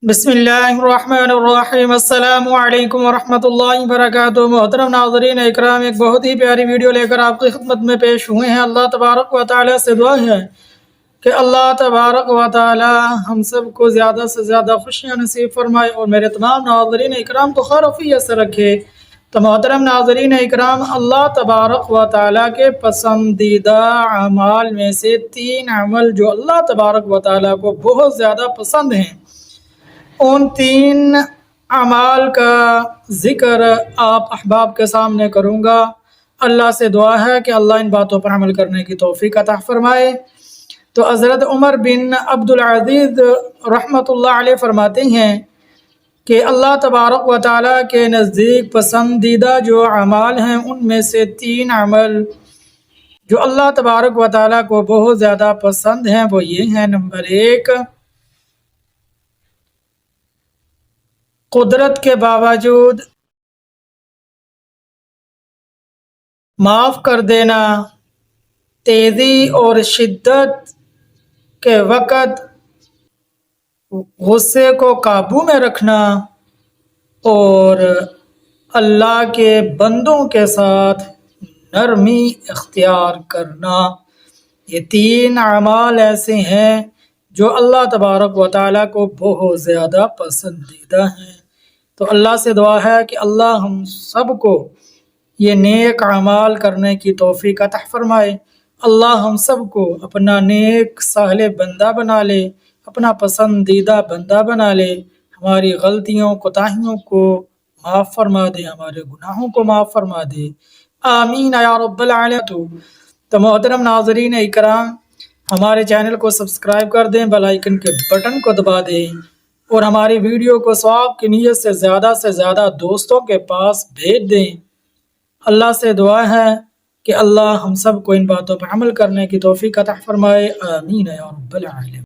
بسم اللہ الرحمن الرحیم۔ السلام علیکم ورحمۃ اللہ وبرکاتہ۔ محترم ناظرین اکرام، ایک بہت ہی پیاری ویڈیو لے کر آپ کی خدمت میں پیش ہوئے ہیں۔ اللہ تبارک و تعالی سے دعا ہے کہ اللہ تبارک و تعالی ہم سب کو زیادہ سے زیادہ خوشیاں نصیب فرمائے اور میرے تمام ناظرین اکرام کو خیر و عافیت سے رکھے۔ تو محترم ناظرین اکرام، اللہ تبارک و تعالی کے پسندیدہ اعمال میں سے 3 عمل جو اللہ تبارک و تعالی کو بہت زیادہ پسند ہیں، ان 3 اعمال کا ذکر آپ احباب کے سامنے کروں گا۔ اللہ سے دعا ہے کہ اللہ ان باتوں پر عمل کرنے کی توفیق عطا فرمائے۔ تو حضرت عمر بن عبدالعزیز رحمۃ اللہ علیہ فرماتے ہیں کہ اللہ تبارک و تعالیٰ کے نزدیک پسندیدہ جو اعمال ہیں، ان میں سے 3 عمل جو اللہ تبارک و تعالیٰ کو بہت زیادہ پسند ہیں وہ یہ ہیں۔ نمبر 1، قدرت کے باوجود معاف کر دینا، تیزی اور شدت کے وقت غصے کو قابو میں رکھنا اور اللہ کے بندوں کے ساتھ نرمی اختیار کرنا۔ یہ 3 اعمال ایسے ہیں جو اللہ تبارک و تعالیٰ کو بہت زیادہ پسندیدہ ہیں۔ تو اللہ سے دعا ہے کہ اللہ ہم سب کو یہ نیک اعمال کرنے کی توفیق عطا فرمائے۔ اللہ ہم سب کو اپنا نیک صالح بندہ بنا لے، اپنا پسندیدہ بندہ بنا لے، ہماری غلطیوں کوتاہیوں کو معاف فرما دے، ہمارے گناہوں کو معاف فرما دے، آمین یا رب العالمین۔ تو محترم ناظرین اکرام، ہمارے چینل کو سبسکرائب کر دیں، بیل آئیکن کے بٹن کو دبا دیں اور ہماری ویڈیو کو ثواب کی نیت سے زیادہ دوستوں کے پاس بھیج دیں۔ اللہ سے دعا ہے کہ اللہ ہم سب کو ان باتوں پر عمل کرنے کی توفیق عطا فرمائے، آمین یا رب العالمین۔